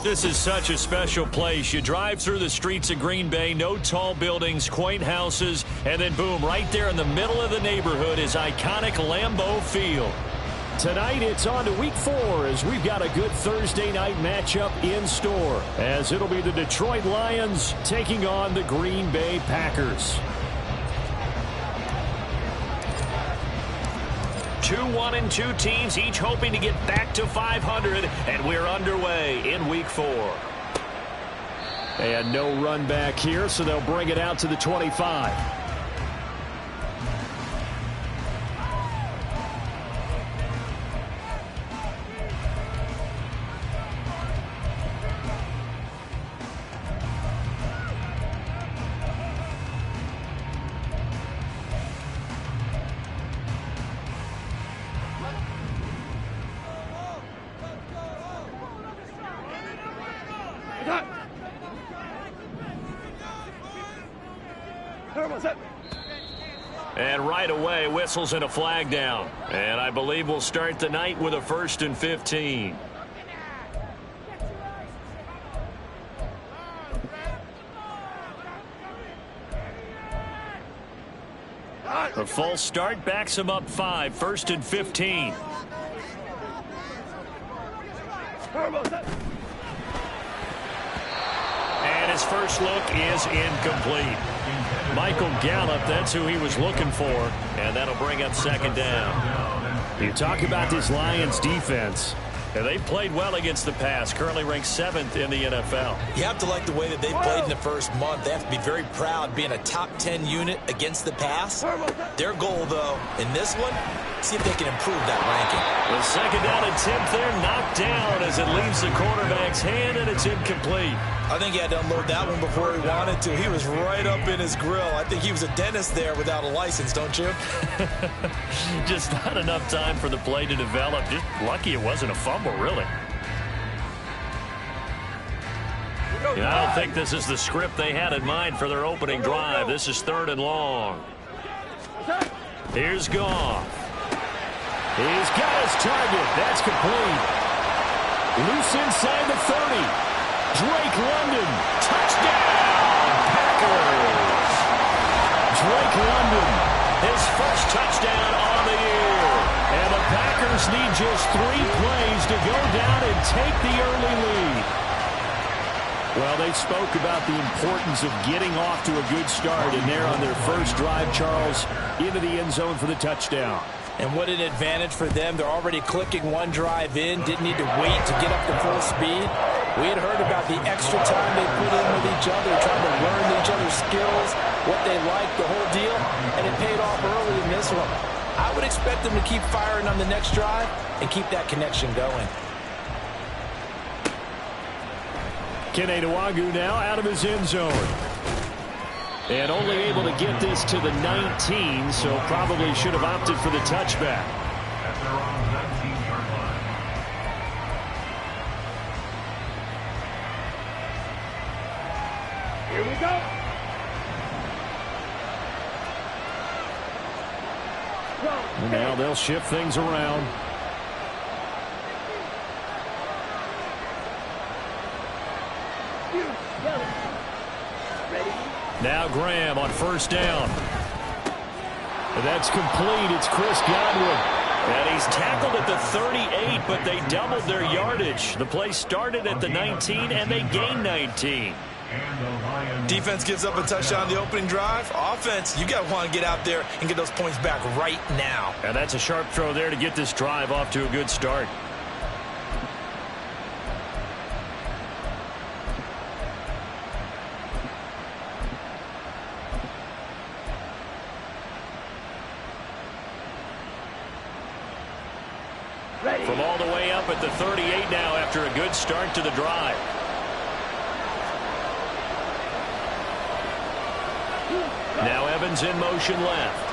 This is such a special place. You drive through the streets of Green Bay, no tall buildings, quaint houses, and then boom, right there in the middle of the neighborhood is iconic Lambeau Field. Tonight it's on to week 4 as we've got a good Thursday night matchup in store, as it'll be the Detroit Lions taking on the Green Bay Packers. 2-1-2 teams, each hoping to get back to 500, and we're underway in week 4. And no run back here, so they'll bring it out to the 25. And right away, whistles and a flag down. And I believe we'll start the night with a 1st and 15. A false start backs him up 5, 1st and 15. And his first look is incomplete. Michael Gallup, that's who he was looking for, and that'll bring up 2nd down. You talk about this Lions defense. And they've played well against the pass, currently ranked 7th in the NFL. You have to like the way that they've played in the first month. They have to be very proud being a top 10 unit against the pass. Their goal, though, in this one, see if they can improve that ranking. The 2nd down attempt there knocked down as it leaves the quarterback's hand, and it's incomplete. I think he had to unload that one before he wanted to. He was right up in his grill. I think he was a dentist there without a license, don't you? Just not enough time for the play to develop. Just lucky it wasn't a fumble, really. I don't think this is the script they had in mind for their opening drive. This is 3rd and long. Here's Goff. He's got his target. That's complete. Loose inside the 30. Drake London. Touchdown, Packers. Drake London. His first touchdown on the year. And the Packers need just 3 plays to go down and take the early lead. Well, they spoke about the importance of getting off to a good start, and they're on their first drive, Charles, into the end zone for the touchdown. And what an advantage for them. They're already clicking one drive in, didn't need to wait to get up to full speed. We had heard about the extra time they put in with each other, trying to learn each other's skills, what they like, the whole deal, and it paid off early in this one. I would expect them to keep firing on the next drive and keep that connection going. Kene Nwangwu now out of his end zone. And only able to get this to the 19, so probably should have opted for the touchback. Here we go. And now they'll shift things around. Now Graham on 1st down. And that's complete. It's Chris Godwin. And he's tackled at the 38, but they doubled their yardage. The play started at the 19, and they gained 19. Defense gives up a touchdown on the opening drive. Offense, you got to want to get out there and get those points back right now. And that's a sharp throw there to get this drive off to a good start. From all the way up at the 38 now after a good start to the drive. Now Evans in motion left.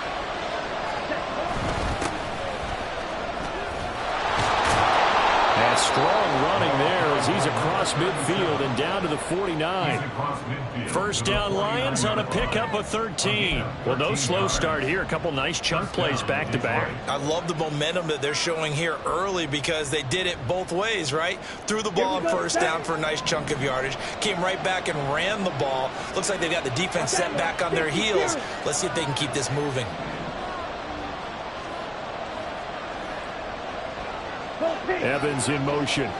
And Yeah, strong running there as he's across midfield and down to the 49. First down Lions on a pickup of 13. Well, no slow start here. A couple nice chunk plays back-to-back. I love the momentum that they're showing here early because they did it both ways, right? Threw the ball on first down for a nice chunk of yardage. Came right back and ran the ball. Looks like they've got the defense set back on their heels. Let's see if they can keep this moving. Evans in motion.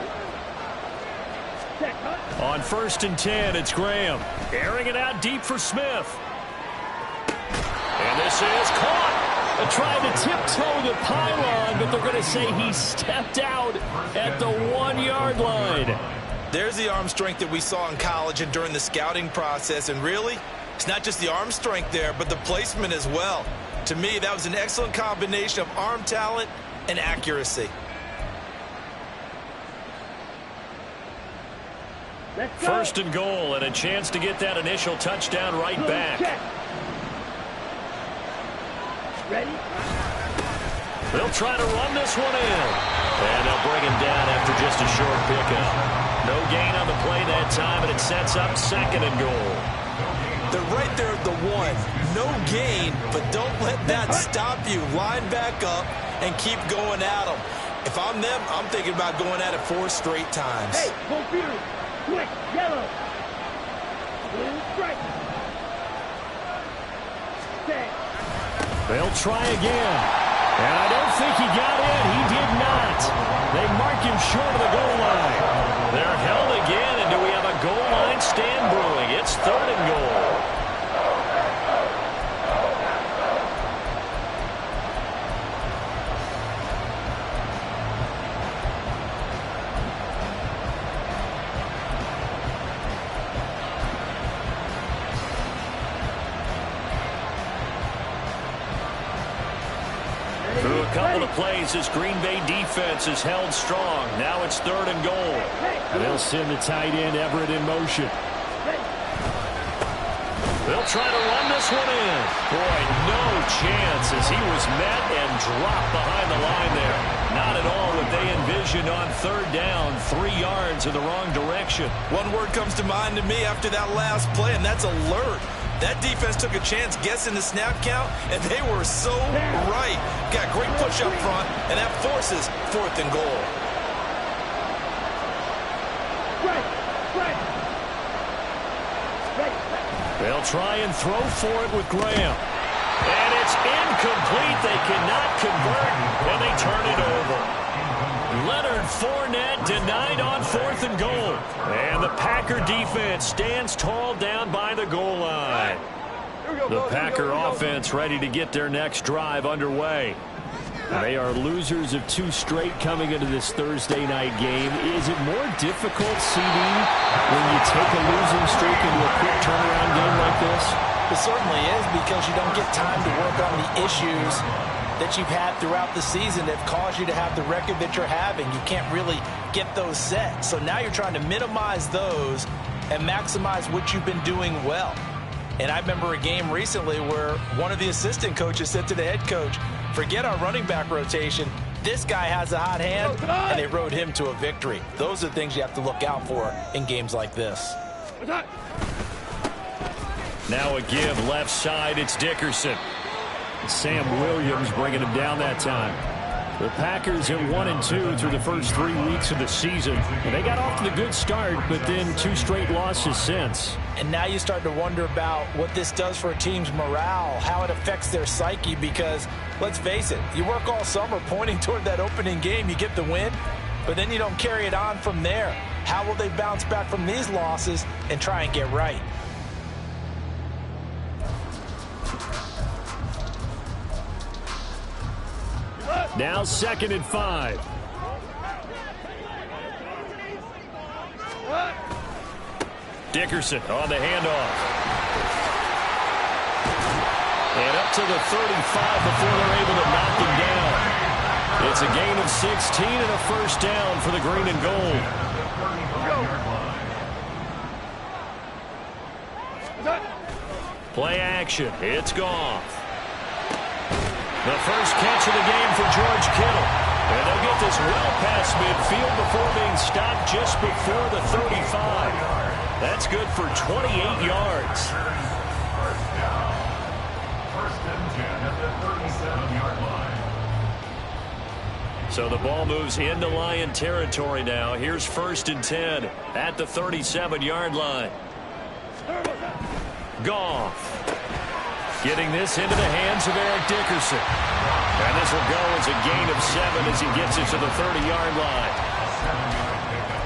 On 1st and 10, it's Graham. Airing it out deep for Smith. And this is caught. Trying to tiptoe the pylon, but they're going to say he stepped out at the 1-yard line. There's the arm strength that we saw in college and during the scouting process. And really, it's not just the arm strength there, but the placement as well. To me, that was an excellent combination of arm talent and accuracy. First and goal, and a chance to get that initial touchdown right back. Ready? They'll try to run this one in. And they'll bring him down after just a short pickup. No gain on the play that time, and it sets up 2nd and goal. They're right there at the 1. No gain, but don't let that stop you. Line back up and keep going at them. If I'm them, I'm thinking about going at it 4 straight times. Hey, confused. Quick, yellow. Blue strike. Set. They'll try again. And I don't think he got in. He did not. They mark him short of the goal line. They're held again, and do we have a goal line stand brewing? It's 3rd and goal. Through a couple of plays, this Green Bay defense is held strong. Now it's 3rd and goal. And they'll send the tight end Everett in motion. They'll try to run this one in. Boy, no chance as he was met and dropped behind the line there. Not at all what they envisioned on 3rd down, 3 yards in the wrong direction. One word comes to mind to me after that last play, and that's alert. That defense took a chance guessing the snap count, and they were so right. Got great push up front, and that forces 4th and goal. They'll try and throw for it with Graham. And it's incomplete. They cannot convert, and they turn it over. Leonard Fournette denied on 4th and goal. And the Packer defense stands tall down by the goal line. The Packer offense ready to get their next drive underway. They are losers of 2 straight coming into this Thursday night game. Is it more difficult, CD, when you take a losing streak into a quick turnaround game like this? It certainly is, because you don't get time to work on the issues that you've had throughout the season that have caused you to have the record that you're having. You can't really get those set. So now you're trying to minimize those and maximize what you've been doing well. And I remember a game recently where one of the assistant coaches said to the head coach, forget our running back rotation. This guy has a hot hand, and they rode him to a victory. Those are the things you have to look out for in games like this. Now a give left side. It's Dickerson. Sam Williams bringing him down that time. The Packers at 1-2 through the first 3 weeks of the season. And they got off to the good start, but then 2 straight losses since. And now you start to wonder about what this does for a team's morale, how it affects their psyche, because let's face it, you work all summer pointing toward that opening game, you get the win, but then you don't carry it on from there. How will they bounce back from these losses and try and get right? Now 2nd and 5. Dickerson on the handoff. And up to the 35 before they're able to knock him down. It's a gain of 16 and a first down for the green and gold. Play action. It's Goff. The first catch of the game for George Kittle. And they'll get this well past midfield before being stopped just before the 35. That's good for 28 yards. First down. First and 10 at the 37-yard line. So the ball moves into Lion territory now. Here's first and 10 at the 37-yard line. Goff getting this into the hands of Eric Dickerson. And this will go as a gain of 7 as he gets it to the 30-yard line. 7-yard pickup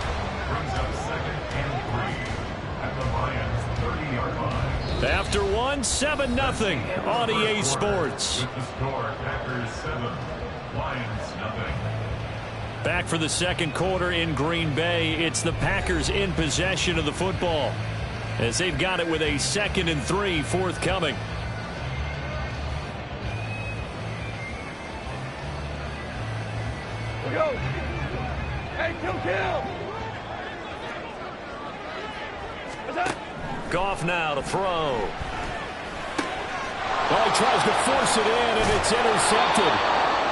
brings up second and 3 at the Lions' 30-yard line. After 7-0 on EA Sports. With the score, Packers 7, Lions nothing. Back for the second quarter in Green Bay. It's the Packers in possession of the football as they've got it with a 2nd and 3 forthcoming. Go. Hey, kill. What's that? Goff now to throw. Well, he tries to force it in, and it's intercepted.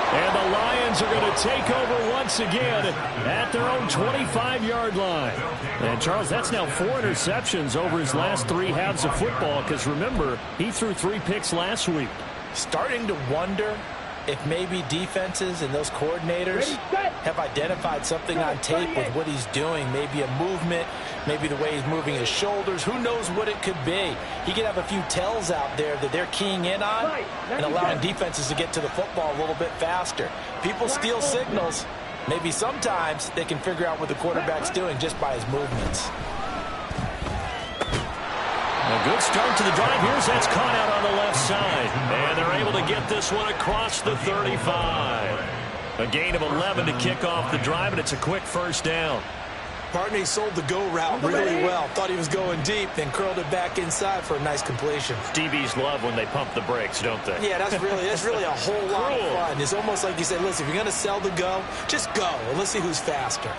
And the Lions are going to take over once again at their own 25-yard line. And, Charles, that's now 4 interceptions over his last 3 halves of football because, remember, he threw 3 picks last week. Starting to wonder if maybe defenses and those coordinators have identified something on tape with what he's doing. Maybe a movement, maybe the way he's moving his shoulders. Who knows what it could be? He could have a few tells out there that they're keying in on and allowing defenses to get to the football a little bit faster. People steal signals. Maybe sometimes they can figure out what the quarterback's doing just by his movements. A good start to the drive. Here's that's caught out on the left side. And they're able to get this one across the 35. A gain of 11 to kick off the drive, and it's a quick first down. Partner, he sold the go route really well. Thought he was going deep, then curled it back inside for a nice completion. DBs love when they pump the brakes, don't they? Yeah, that's really a whole lot of fun. It's almost like you say, listen, if you're going to sell the go, just go, and let's see who's faster.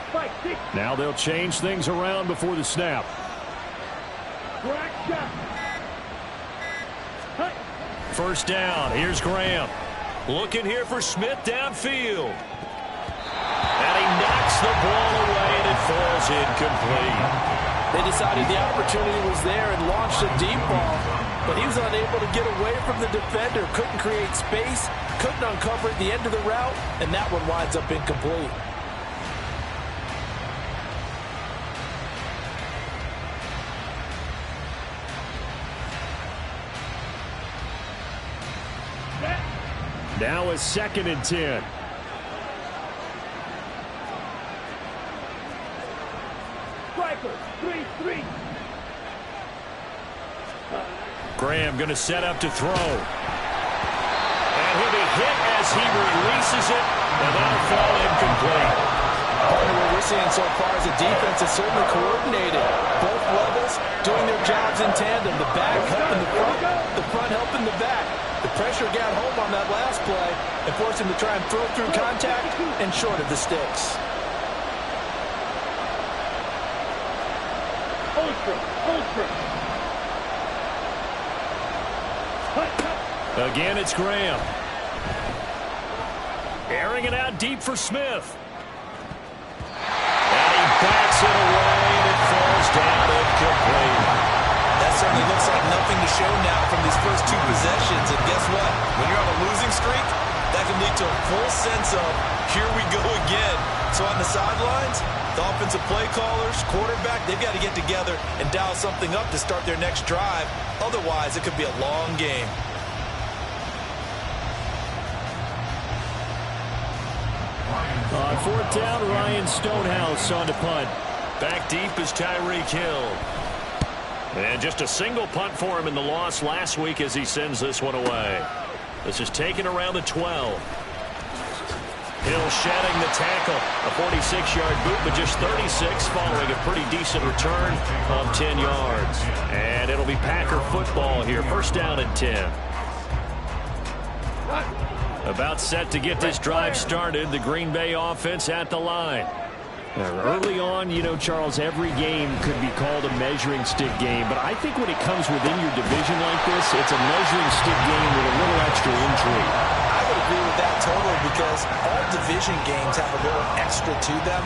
Now they'll change things around before the snap. First down. Here's Graham. Looking here for Smith downfield. And he knocks the ball away, and it falls incomplete. They decided the opportunity was there and launched a deep ball, but he was unable to get away from the defender. Couldn't create space, couldn't uncover at the end of the route, and that one winds up incomplete. Now a 2nd and 10. Striker, 3-3. Graham going to set up to throw. And he'll be hit as he releases it, and that'll fall incomplete. Partner, what we're seeing so far is the defense is certainly coordinated. Both levels doing their jobs in tandem. The back helping the front helping the back. The pressure got home on that last play and forced him to try and throw through contact and short of the sticks. Again, it's Graham. Airing it out deep for Smith. And he backs it away, and it falls down incomplete. That certainly looks like nothing to show now from these first 2 possessions. And guess what? When you're on a losing streak, that can lead to a full sense of, here we go again. So on the sidelines, the offensive play callers, quarterback, they've got to get together and dial something up to start their next drive. Otherwise, it could be a long game. On 4th down, Ryan Stonehouse on to punt. Back deep is Tyreek Hill. And just a single punt for him in the loss last week as he sends this one away. This is taken around the 12. Hill shedding the tackle. A 46-yard boot, but just 36 following a pretty decent return of 10 yards. And it'll be Packer football here. First down and 10. About set to get this drive started. The Green Bay offense at the line. Early on, you know, Charles, every game could be called a measuring stick game. But I think when it comes within your division like this, it's a measuring stick game with a little extra intrigue. I would agree with that totally, because all division games have a little extra to them.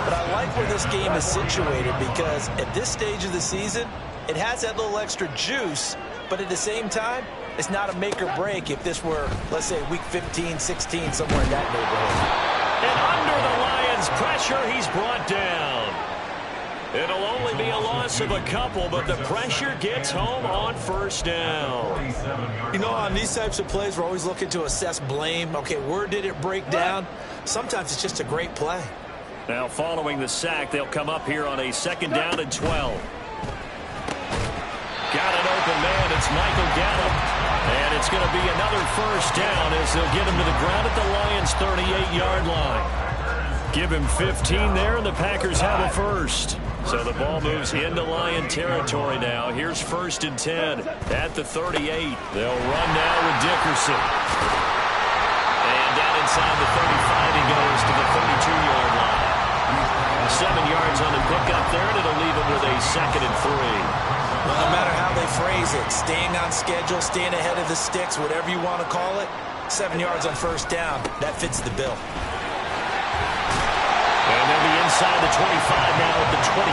But I like where this game is situated because at this stage of the season, it has that little extra juice, but at the same time, it's not a make or break if this were, let's say, week 15, 16, somewhere in that neighborhood. And under the Lions' pressure, he's brought down. It'll only be a loss of a couple, but the pressure gets home on first down. You know, on these types of plays, we're always looking to assess blame. Okay, where did it break down? Sometimes it's just a great play. Now, following the sack, they'll come up here on a 2nd down and 12. Got an open man. It's Michael Gallup. And it's going to be another first down as they'll get him to the ground at the Lions' 38-yard line. Give him 15 there, and the Packers have a first. So the ball moves into Lion territory now. Here's 1st and 10 at the 38. They'll run now with Dickerson. And down inside the 35, he goes to the 32-yard line. 7 yards on the pickup there, and it'll leave him with a 2nd and 3. Well, no matter how they phrase it, staying on schedule, staying ahead of the sticks, whatever you want to call it, 7 yards on first down, that fits the bill. And they'll be inside the 25 now at the 24.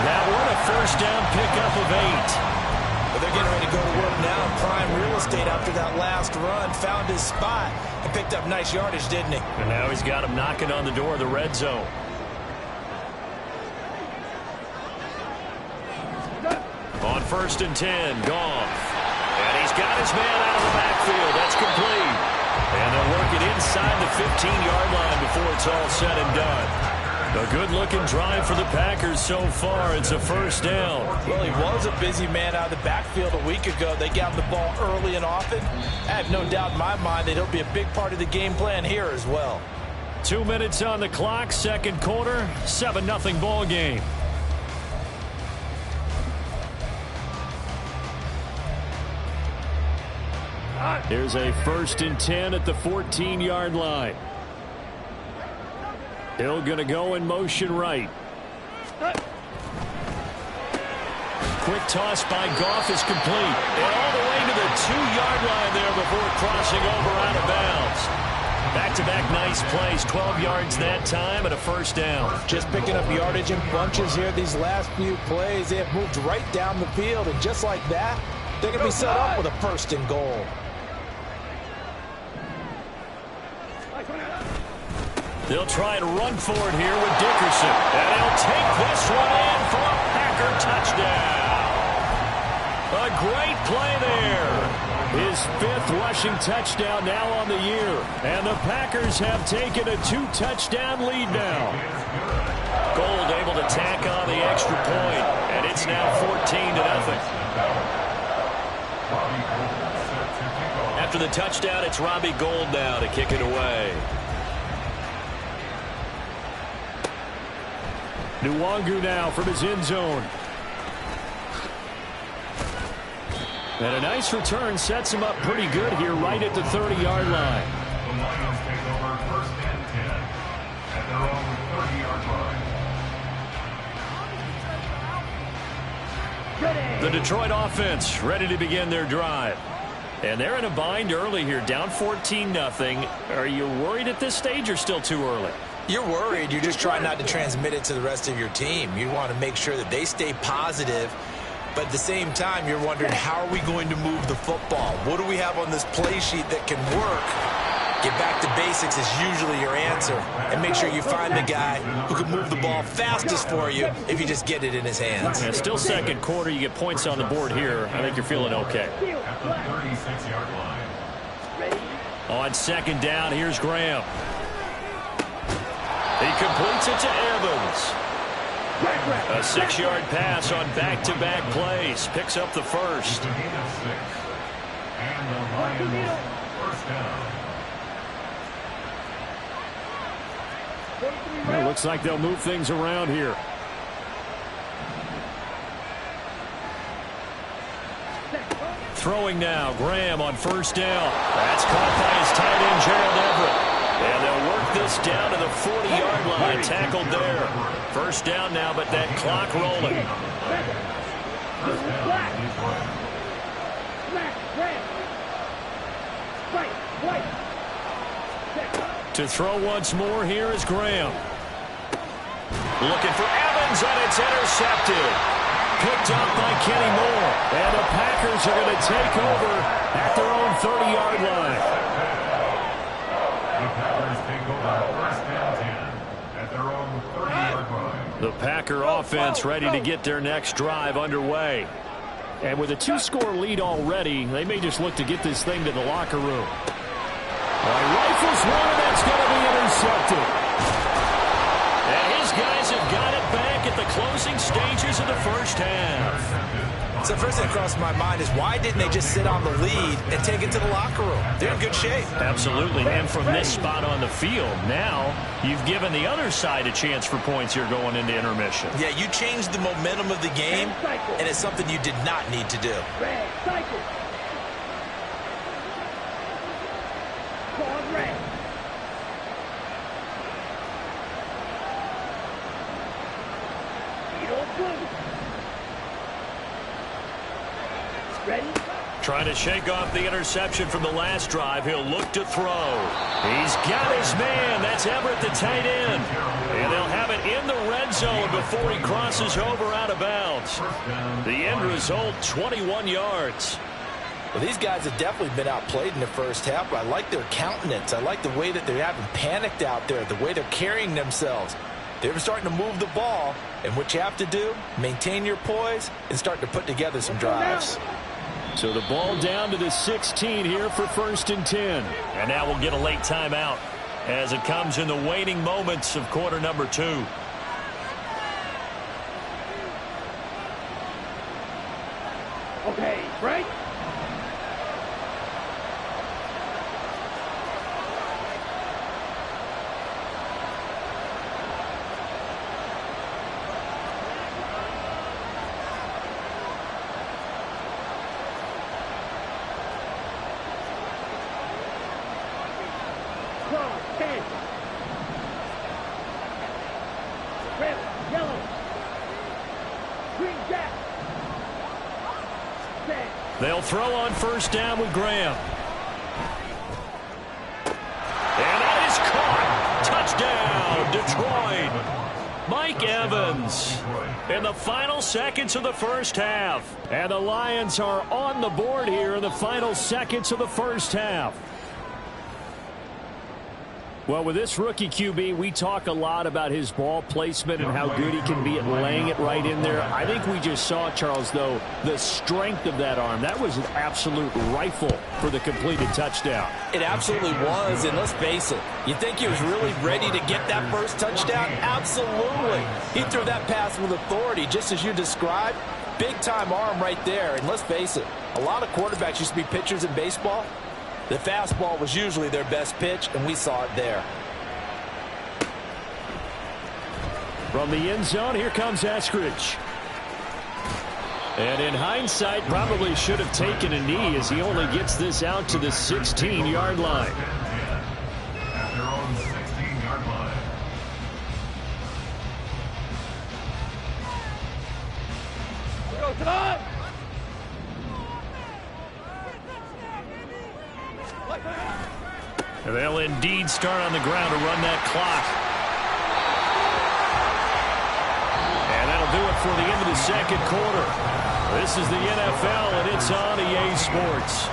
That one a first down pickup of 8. But they're getting ready to go to work now. Prime real estate after that last run. Found his spot and picked up nice yardage, didn't he? And now he's got him knocking on the door of the red zone. On 1st and 10, Goff. And he's got his man out of the backfield. That's complete. And they'll work it inside the 15-yard line before it's all said and done. A good-looking drive for the Packers so far. It's a first down. Well, he was a busy man out of the backfield a week ago. They got him the ball early and often. I have no doubt in my mind that he'll be a big part of the game plan here as well. 2 minutes on the clock, 2nd quarter, 7-0 ball game. Here's a 1st and 10 at the 14-yard line. Hill going to go in motion right. Quick toss by Goff is complete. And all the way to the 2-yard line there before crossing over out of bounds. Back-to-back nice plays. 12 yards that time and a first down. Just picking up yardage in bunches here these last few plays. They have moved right down the field. And just like that, they're going to be set up with a 1st and goal. They'll try and run for it here with Dickerson. And he'll take this one in for a Packer touchdown. A great play there. His 5th rushing touchdown now on the year. And the Packers have taken a 2-touchdown lead now. Gold able to tack on the extra point. And it's now 14-0. After the touchdown, it's Robbie Gould now to kick it away. Nwangu now from his end zone. And a nice return sets him up pretty good here right at the 30-yard line. The Lions take over 1st and 10 at their own 30-yard line. The Detroit offense ready to begin their drive. And they're in a bind early here, down 14-0. Are you worried at this stage or still too early? You're worried. You're just trying not to transmit it to the rest of your team. You want to make sure that they stay positive. But at the same time, you're wondering, how are we going to move the football? What do we have on this play sheet that can work? Get back to basics is usually your answer. And make sure you find the guy who can move the ball fastest for you if you just get it in his hands. Yeah, still 2nd quarter. You get points on the board here. I think you're feeling okay. At the 36-yard line. On 2nd down, here's Graham. He completes it to Evans. A 6-yard pass on back-to-back plays. Picks up the first. It's a gain of 6. And the Lions first down. It looks like they'll move things around here. Throwing now, Graham on 1st down. That's caught by his tight end, Gerald Everett. And they'll work this down to the 40-yard line. Tackled there. First down now, but that clock rolling. First down is running. Right. To throw once more, here is Graham. Looking for Evans, and it's intercepted. Picked up by Kenny Moore. And the Packers are going to take over at their own 30-yard line. The Packers take over first and 10 at their own 30-yard line. The Packer offense ready to get their next drive underway. And with a 2-score lead already, they may just look to get this thing to the locker room. Rifles one, that's going to be intercepted. And his guys have got it back at the closing stages of the first half. So the first thing that crossed my mind is why didn't they just sit on the lead and take it to the locker room? They're in good shape. Absolutely. And from this spot on the field, now you've given the other side a chance for points here going into intermission. Yeah, you changed the momentum of the game, and it's something you did not need to do. Red, cycle. Card red. Yellow blue. Ready? Trying to shake off the interception from the last drive. He'll look to throw. He's got his man. That's Everett, the tight end. And they'll have it in the red zone before he crosses over out of bounds. The end result, 21 yards. Well, these guys have definitely been outplayed in the first half, but I like their countenance. I like the way that they haven't panicked out there, the way they're carrying themselves. They're starting to move the ball, and what you have to do, maintain your poise and start to put together some drives. So the ball down to the 16 here for 1st and 10. And now we'll get a late timeout as it comes in the waning moments of quarter number 2. Okay, right? Cross, 10. Red, yellow. Green, jack. Red. They'll throw on first down with Graham. And that is caught. Touchdown, Detroit. Mike Evans in the final seconds of the first half. And the Lions are on the board here in the final seconds of the first half. Well, with this rookie QB, we talk a lot about his ball placement and how good he can be at laying it right in there. I think we just saw, Charles, though, the strength of that arm. That was an absolute rifle for the completed touchdown. It absolutely was, and let's face it, you think he was really ready to get that first touchdown? Absolutely. He threw that pass with authority, just as you described. Big-time arm right there, and let's face it, a lot of quarterbacks used to be pitchers in baseball. The fastball was usually their best pitch, and we saw it there. From the end zone, here comes Eskridge. And in hindsight, probably should have taken a knee as he only gets this out to the 16-yard line. At their own 16-yard line. Go to the And they'll indeed start on the ground to run that clock. And that'll do it for the end of the second quarter. This is the NFL, and it's on EA Sports.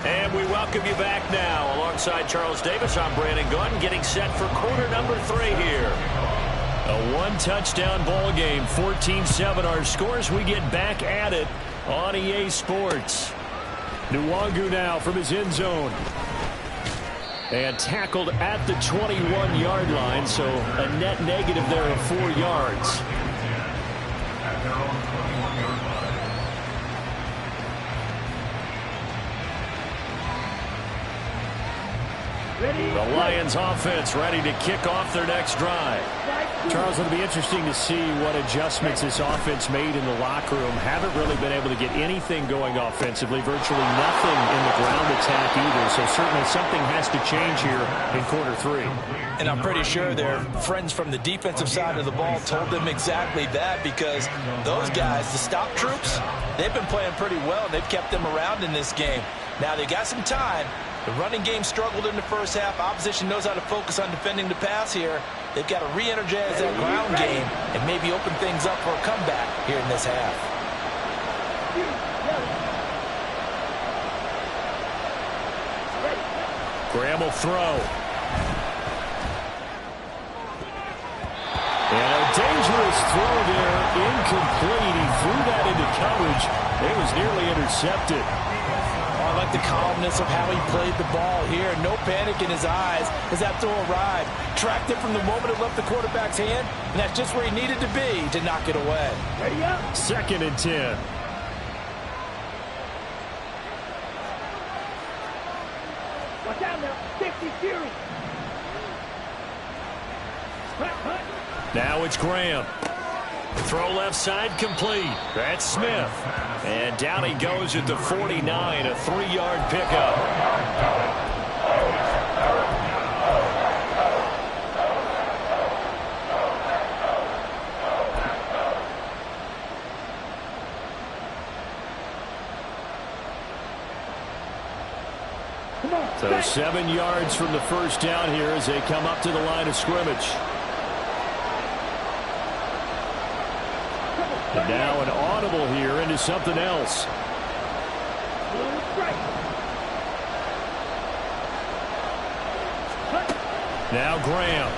And we welcome you back now. Alongside Charles Davis, I'm Brandon Gunn, getting set for quarter number 3 here. A one-touchdown ball game, 14-7 our scores. We get back at it on EA Sports. Nwangu now from his end zone. And tackled at the 21-yard line, so a net negative there of 4 yards. At their own 21-yard line. The Lions offense ready to kick off their next drive. Charles, it'll be interesting to see what adjustments this offense made in the locker room. Haven't really been able to get anything going offensively, virtually nothing in the ground attack either. So certainly something has to change here in quarter three. And I'm pretty sure their friends from the defensive side of the ball told them exactly that, because those guys, the stop troops, they've been playing pretty well. They've kept them around in this game. Now they got some time. The running game struggled in the first half. Opposition knows how to focus on defending the pass here. They've got to re-energize that ground game and maybe open things up for a comeback here in this half. Graham will throw. And a dangerous throw there, incomplete. He threw that into coverage. It was nearly intercepted. I like the calmness of how he played the ball here. No panic in his eyes as that throw arrived. Tracked it from the moment it left the quarterback's hand, and that's just where he needed to be to knock it away. Ready up. 2nd and 10. Watch out now. 50 Fury. Hut. Now it's Graham. Throw left side complete. That's Smith. And down he goes at the 49, a 3-yard pickup. So 7 yards from the first down here as they come up to the line of scrimmage. And now an audible here into something else. Now Graham.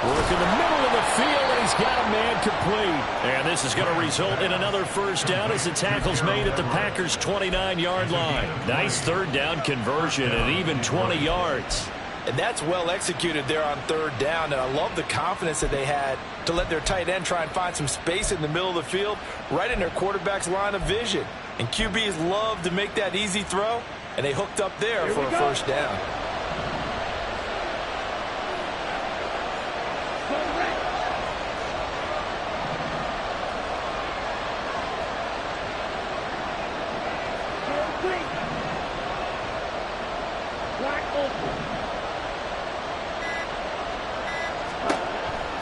Work in the middle of the field, and he's got a man complete. And this is going to result in another first down as the tackle's made at the Packers' 29-yard line. Nice third down conversion and even 20 yards. And that's well executed there on third down. And I love the confidence that they had to let their tight end try and find some space in the middle of the field, right in their quarterback's line of vision. And QBs love to make that easy throw, and they hooked up there for a first down.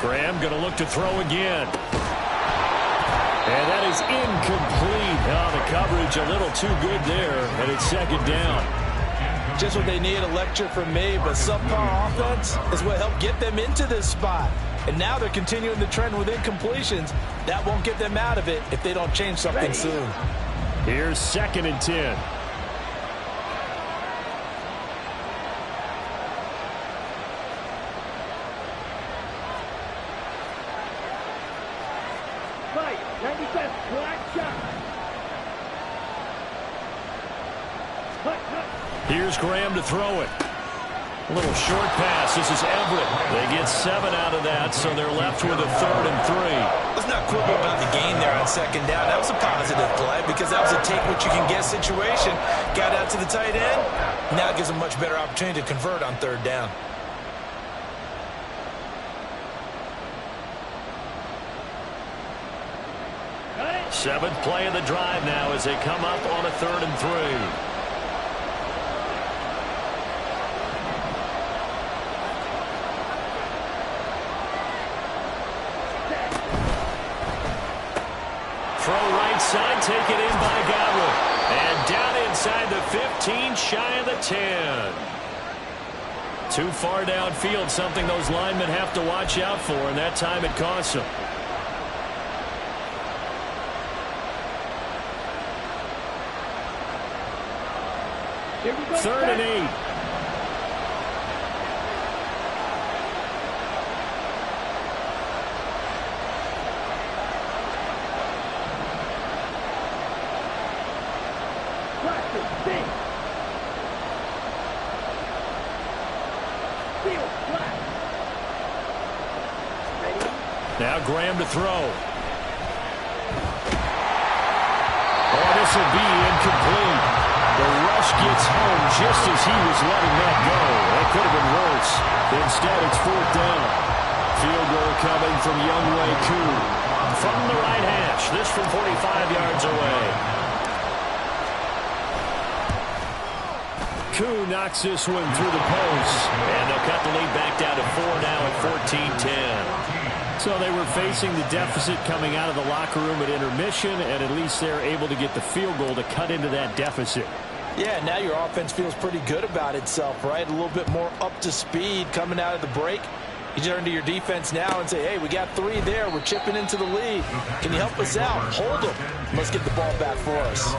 Graham going to look to throw again. And that is incomplete. Oh, the coverage a little too good there, and it's 2nd down. Just what they need, a lecture from me, but subpar offense is what helped get them into this spot. And now they're continuing the trend with incompletions. That won't get them out of it if they don't change something soon. Here's 2nd and 10. Here's Graham to throw it. A little short pass. This is Everett. They get 7 out of that, so they're left with a 3rd and 3. Let's not quibble about the gain there on 2nd down. That was a positive play because that was a take-what-you-can-get situation. Got out to the tight end. Now it gives them a much better opportunity to convert on 3rd down. Seventh play of the drive now as they come up on a 3rd and 3. Throw right side, taken in by Godwin. And down inside the 15, shy of the 10. Too far downfield, something those linemen have to watch out for, and that time it costs them. Third and 8. Now Graham to throw. Oh, this will be incomplete. The Rush gets home just as he was letting that go. That could have been worse. Instead, it's 4th down. Field goal coming from Younghoe Koo. From the right hash, this from 45 yards away. Koo knocks this one through the post. And they'll cut the lead back down to 4 now at 14-10. So they were facing the deficit coming out of the locker room at intermission, and at least they're able to get the field goal to cut into that deficit. Yeah, now your offense feels pretty good about itself, right? A little bit more up to speed coming out of the break. You turn to your defense now and say, hey, we got 3 there. We're chipping into the lead. Can you help us out? Hold them. Let's get the ball back for us.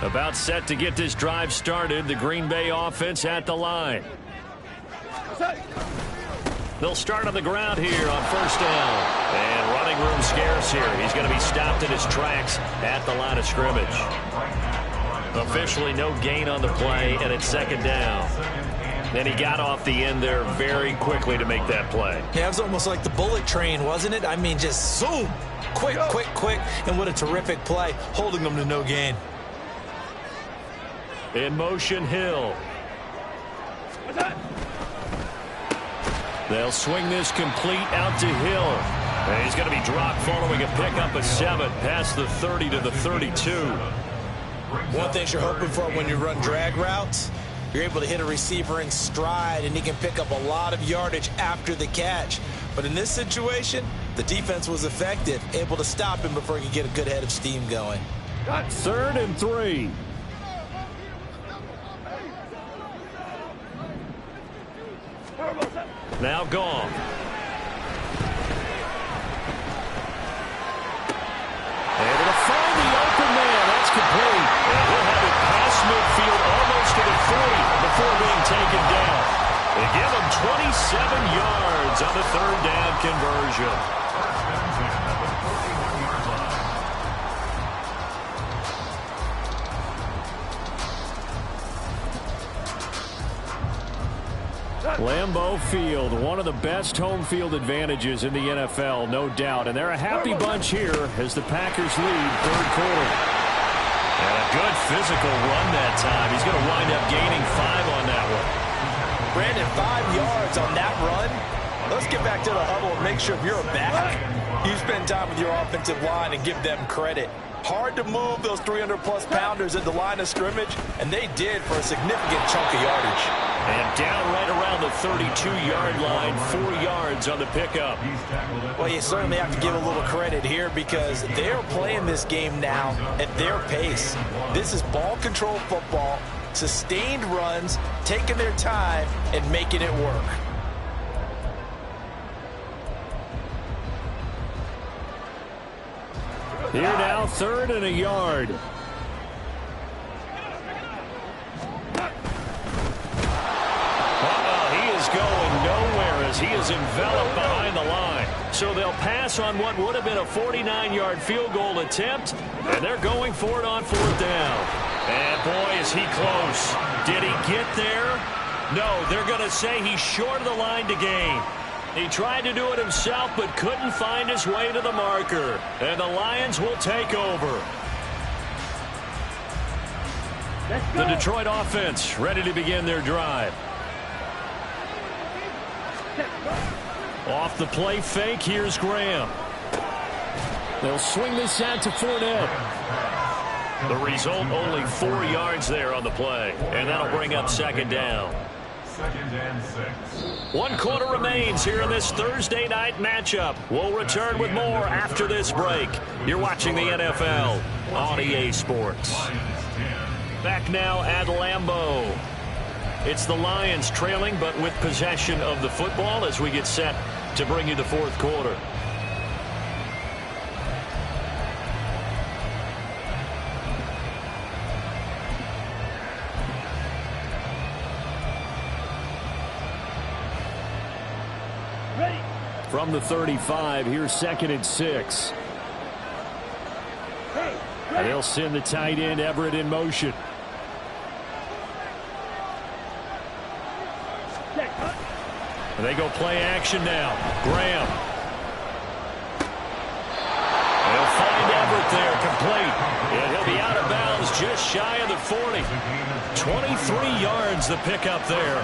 About set to get this drive started. The Green Bay offense at the line. They'll start on the ground here on 1st down. And running room scarce here. He's going to be stopped in his tracks at the line of scrimmage. Officially no gain on the play, and it's 2nd down. Then he got off the end there very quickly to make that play. Yeah, it was almost like the bullet train, wasn't it? I mean, just zoom. Quick, quick, quick. And what a terrific play, holding them to no gain. In motion, Hill. They'll swing this complete out to Hill. And he's going to be dropped following a pickup of 7 past the 30 to the 32. One thing you're hoping for when you run drag routes, you're able to hit a receiver in stride, and he can pick up a lot of yardage after the catch. But in this situation, the defense was effective, able to stop him before he could get a good head of steam going. 3rd and 3. Now Goff. Able to find the open man. That's complete. And he'll have it past midfield almost to the 40 before being taken down. They give him 27 yards on the 3rd down conversion. Lambeau Field, one of the best home field advantages in the NFL, no doubt. And they're a happy bunch here as the Packers lead 3rd quarter. And a good physical run that time. He's going to wind up gaining 5 on that one. Brandon, 5 yards on that run. Let's get back to the huddle and make sure if you're a back, you spend time with your offensive line and give them credit. Hard to move those 300-plus pounders at the line of scrimmage, and they did for a significant chunk of yardage. And down right around the 32-yard line, 4 yards on the pickup. Well, you certainly have to give a little credit here because they're playing this game now at their pace. This is ball control football, sustained runs, taking their time, and making it work. Here now, 3rd and a yard. He is going nowhere as he is enveloped behind the line. So they'll pass on what would have been a 49-yard field goal attempt, and they're going for it on 4th down. And boy, is he close. Did he get there? No, they're going to say he's short of the line to gain. He tried to do it himself, but couldn't find his way to the marker. And the Lions will take over. The Detroit offense ready to begin their drive. Off the play fake, here's Graham. They'll swing this out to Fournette. The result, only 4 yards there on the play. And that'll bring up 2nd down. 2nd and 6. 1 quarter remains here in this Thursday night matchup. We'll return with more after this break. You're watching the NFL on EA Sports. Back now at Lambeau. It's the Lions trailing, but with possession of the football as we get set to bring you the 4th quarter. From the 35, here's 2nd and 6. Hey. And they'll send the tight end Everett in motion. And they go play action now. Graham. They'll find Everett there, complete. And he'll be out of bounds just shy of the 40. 23 yards the pickup there.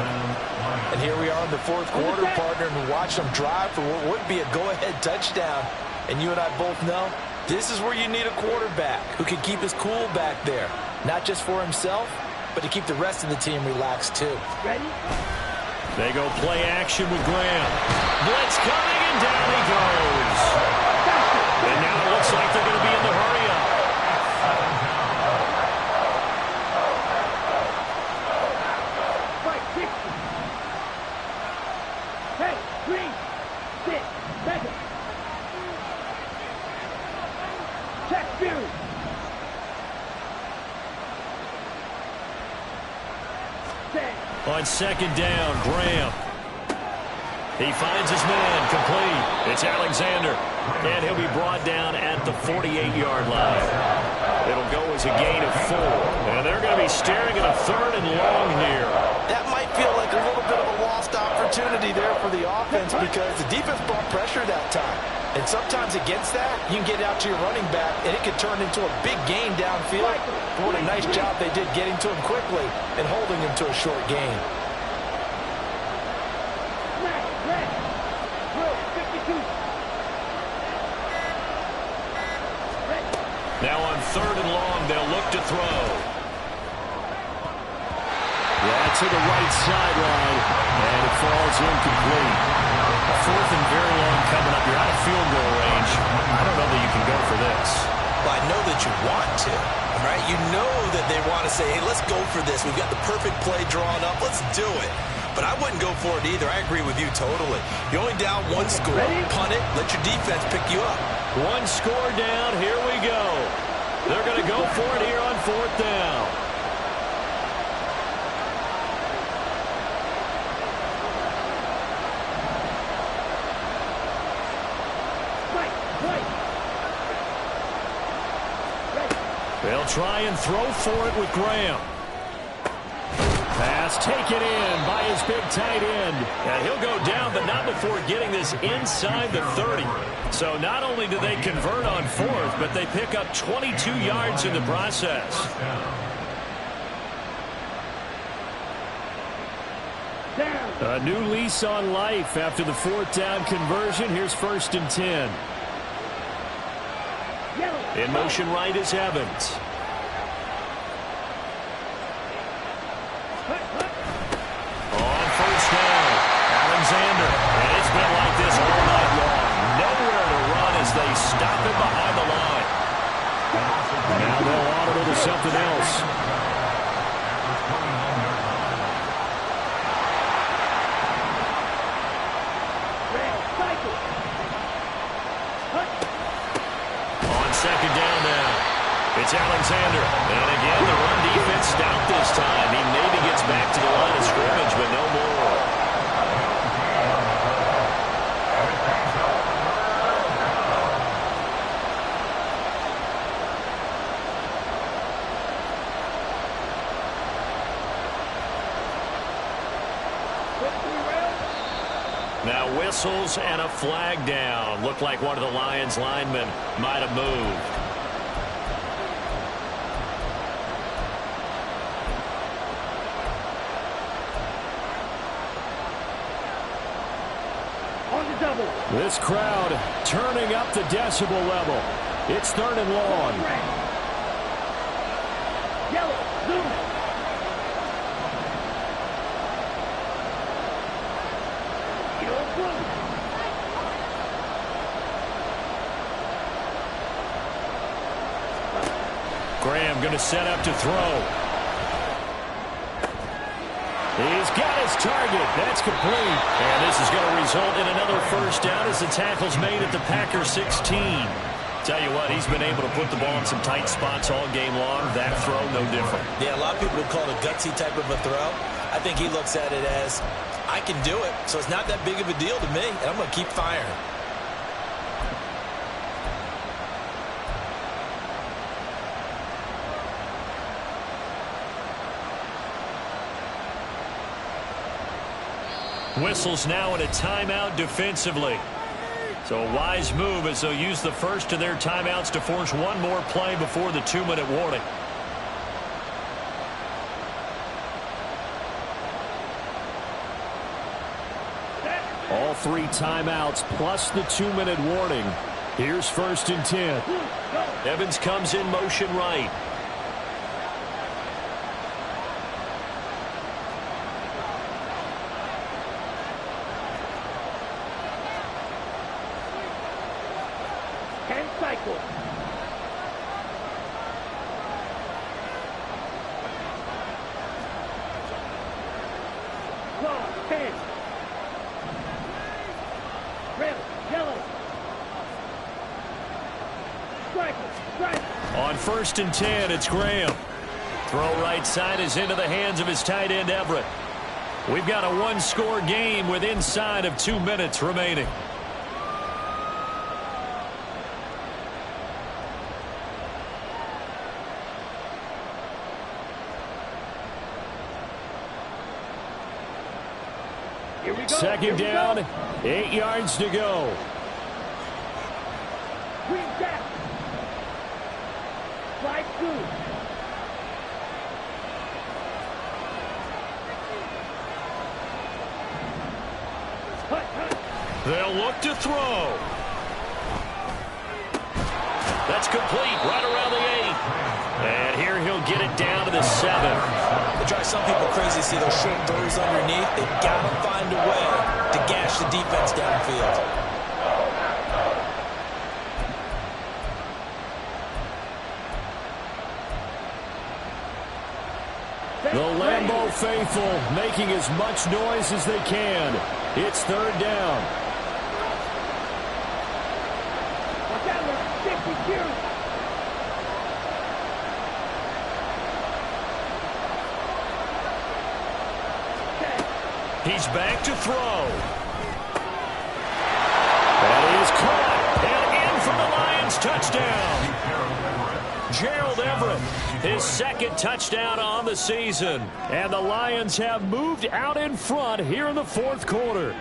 And here we are in the fourth quarter, partner, and we watch them drive for what would be a go-ahead touchdown. And you and I both know this is where you need a quarterback who can keep his cool back there. Not just for himself, but to keep the rest of the team relaxed too. Ready? They go play action with Graham. Blitz coming, and down he goes. And now it looks like they're going to be in the hurry-up. Hey, 3, 6, 7. Check Fury. On second down, Graham. He finds his man, complete. It's Alexander. And he'll be brought down at the 48-yard line. It'll go as a gain of 4. And they're going to be staring at a 3rd and long here. That might feel like a little bit of a lost opportunity there for the offense because the defense brought pressure that time. And sometimes against that, you can get out to your running back, and it could turn into a big gain downfield. But what a nice job they did getting to him quickly and holding him to a short gain. Now on 3rd and long, they'll look to throw. Yeah, to the right sideline, and it falls incomplete. A 4th and very long coming up. You're out of field goal range. I don't know that you can go for this. Well, I know that you want to, right? You know that they want to say, hey, let's go for this. We've got the perfect play drawn up. Let's do it. But I wouldn't go for it either. I agree with you totally. You're only down 1 score. Punt it. Let your defense pick you up. 1 score down. Here we go. They're going to go for it here on 4th down. They'll try and throw for it with Graham. Pass taken in by his big tight end. And he'll go down, but not before getting this inside the 30. So not only do they convert on 4th, but they pick up 22 yards in the process. A new lease on life after the 4th down conversion. Here's 1st and 10. In motion right is Evans. On 1st down, Alexander. And it's been like this all night long. Nowhere to run as they stop him behind the line. Now they'll audible to something else. Second down now. It's Alexander. And again, the run defense stout this time. He maybe gets back to the line of scrimmage, but no more. Now whistles and a flag down. Looked like one of the Lions linemen might have moved. On the double. This crowd turning up the decibel level. It's 3rd and long. Yellow, blue. Graham going to set up to throw. He's got his target. That's complete. And this is going to result in another 1st down as the tackle's made at the Packers 16. Tell you what, he's been able to put the ball in some tight spots all game long. That throw, no different. Yeah, a lot of people would call it a gutsy type of a throw. I think he looks at it as, I can do it, so it's not that big of a deal to me, and I'm going to keep firing. Whistles now in a timeout defensively. So a wise move as they'll use the first of their timeouts to force one more play before the 2-minute warning. All 3 timeouts plus the 2-minute warning. Here's 1st and 10. Evans comes in motion right. Cycle. Claw, 10. Red, yellow. Strike. On 1st and 10, it's Graham. Throw right side is into the hands of his tight end, Everett. We've got a 1-score game with inside of 2 minutes remaining. Second down, 8 yards to go. Green back. Slide through. They'll look to throw. That's complete right around the 8. And here he'll get it down to the 7. They drive some people crazy to see those short throws underneath. They've got to find a way to gash the defense downfield. The Lambeau faithful making as much noise as they can. It's 3rd down. Watch out, there. 50 series. He's back to throw. And he is caught. And in for the Lions touchdown. Gerald Everett, his 2nd touchdown on the season. And the Lions have moved out in front here in the 4th quarter.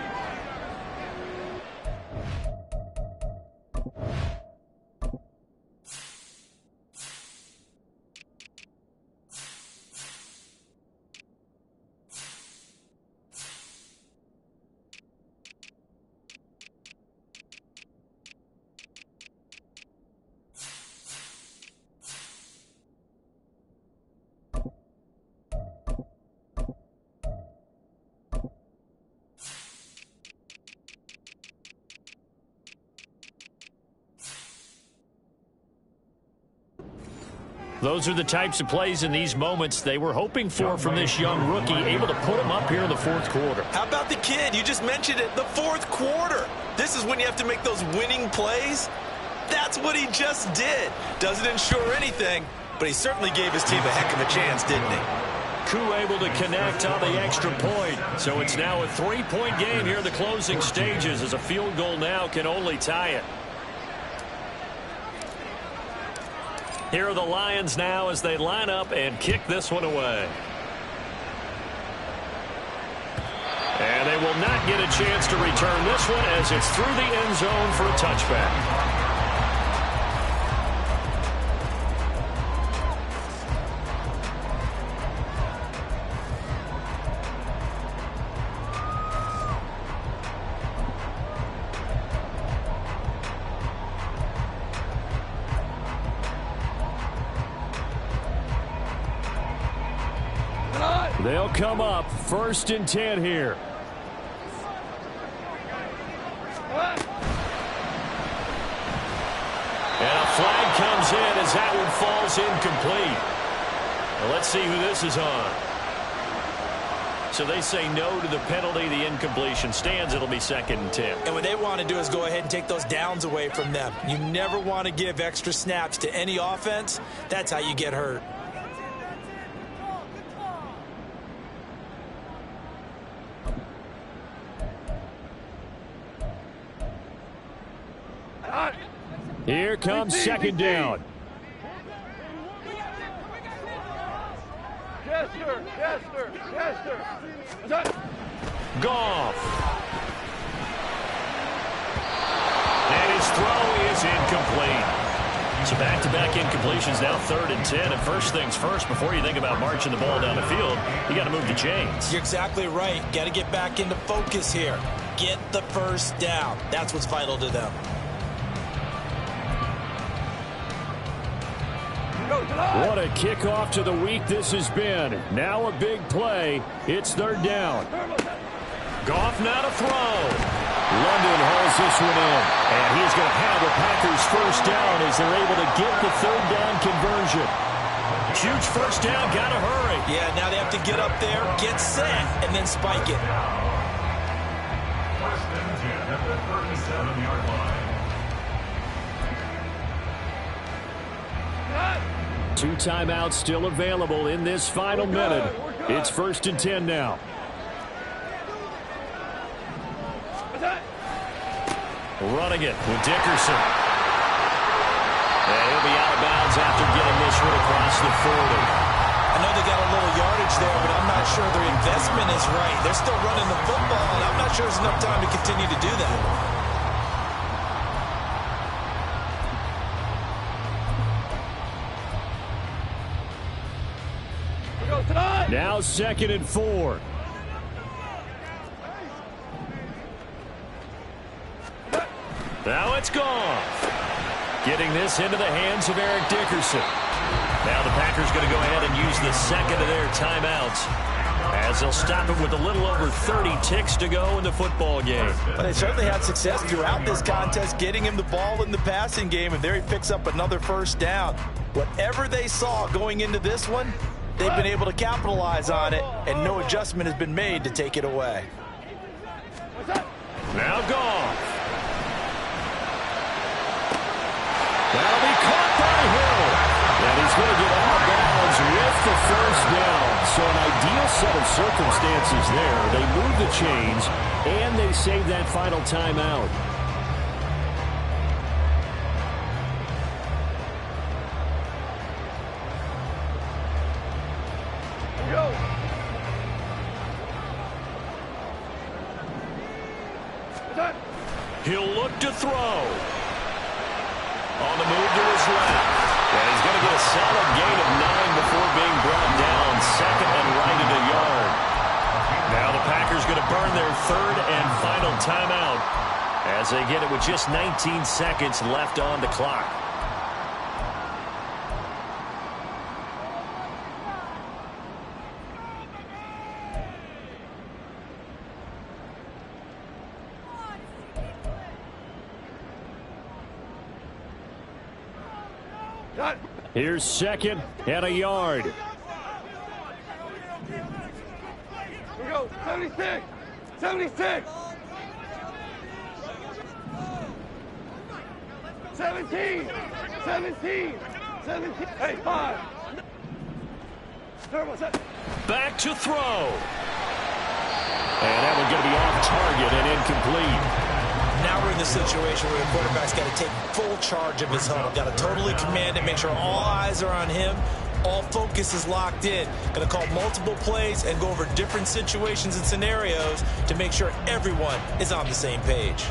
Those are the types of plays in these moments they were hoping for from this young rookie, able to put him up here in the 4th quarter. How about the kid? You just mentioned it, the 4th quarter. This is when you have to make those winning plays. That's what he just did. Doesn't ensure anything, but he certainly gave his team a heck of a chance, didn't he? Koo able to connect on the extra point. So it's now a 3-point game here in the closing stages, as a field goal now can only tie it. Here are the Lions now as they line up and kick this one away. And they will not get a chance to return this one as it's through the end zone for a touchback. They'll come up 1st and 10 here. And a flag comes in as that one falls incomplete. Well, let's see who this is on. So they say no to the penalty. The incompletion stands. It'll be 2nd and 10. And what they want to do is go ahead and take those downs away from them. You never want to give extra snaps to any offense. That's how you get hurt. Here comes 2nd down. Goff. And his throw is incomplete. So back-to-back incompletions, now 3rd and 10. And first things first, before you think about marching the ball down the field, you got to move the chains. You're exactly right. Got to get back into focus here. Get the first down. That's what's vital to them. What a kickoff to the week this has been. Now a big play. It's 3rd down. Goff now to throw. London hauls this one in. And he's going to have the Packers first down as they're able to get the 3rd down conversion. Huge first down, got to hurry. Yeah, now they have to get up there, get set, and then spike it. First and 10 at the 37-yard line. 2 timeouts still available in this final minute. It's 1st and 10 now. Running it with Dickerson. And he'll be out of bounds after getting this one across the 40. I know they got a little yardage there, but I'm not sure their investment is right. They're still running the football, and I'm not sure there's enough time to continue to do that. Now 2nd and 4. Now it's gone. Getting this into the hands of Eric Dickerson. Now the Packers going to go ahead and use the second of their timeouts as they'll stop it with a little over 30 ticks to go in the football game. But they certainly had success throughout this contest, getting him the ball in the passing game, and there he picks up another first down. Whatever they saw going into this one, they've been able to capitalize on it, and no adjustment has been made to take it away. Now Goff. That'll be caught by Hill. And he's going to get out of bounds with the first down. So an ideal set of circumstances there. They move the chains, and they save that final timeout. He'll look to throw. On the move to his left. And he's going to get a solid gain of 9 before being brought down. 2nd and right at a yard. Now the Packers going to burn their 3rd and final timeout as they get it with just 19 seconds left on the clock. Here's 2nd and a yard. Here we go. 76. 76. 17. 17. 17. Hey, 5. Turbo set. Back to throw. And that one going to be off target and incomplete. Now we're in the situation where the quarterback's got to take full charge of his huddle. Got to totally command it, make sure all eyes are on him. All focus is locked in. Going to call multiple plays and go over different situations and scenarios to make sure everyone is on the same page.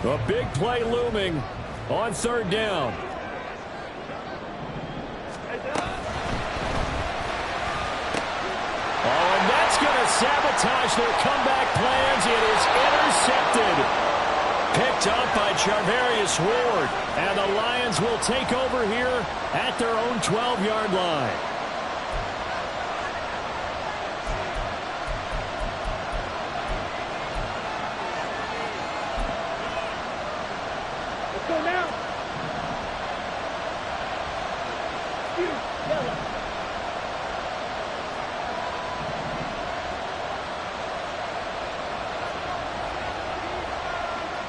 A big play looming on 3rd down. Oh, and that's going to sabotage their comeback plans. It is intercepted. Picked up by Charvarius Ward. And the Lions will take over here at their own 12-yard line. Let's go now. Yellow.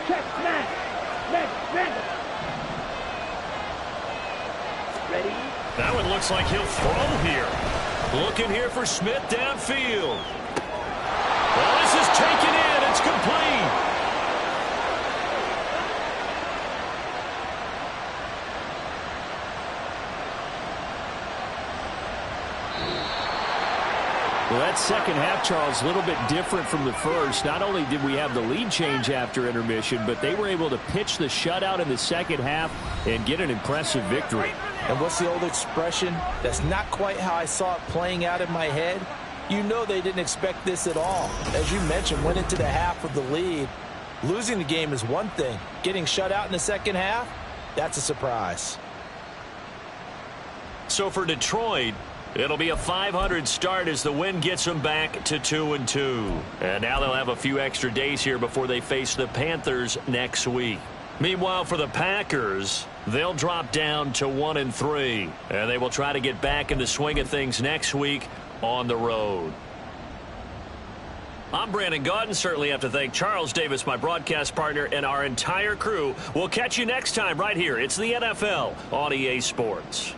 Check, smash. Randall. Ready? That one looks like he'll throw here. Looking here for Smith downfield. Well, this is taken in. It's complete. Well, that second half, Charles, a little bit different from the first. Not only did we have the lead change after intermission, but they were able to pitch the shutout in the second half and get an impressive victory. And what's the old expression? That's not quite how I saw it playing out in my head. You know they didn't expect this at all. As you mentioned, went into the half with the lead. Losing the game is one thing. Getting shut out in the second half, that's a surprise. So for Detroit, it'll be a .500 start as the win gets them back to 2-2. And now they'll have a few extra days here before they face the Panthers next week. Meanwhile, for the Packers, they'll drop down to 1-3. And they will try to get back in the swing of things next week on the road. I'm Brandon Gaudin. Certainly have to thank Charles Davis, my broadcast partner, and our entire crew. We'll catch you next time right here. It's the NFL on EA Sports.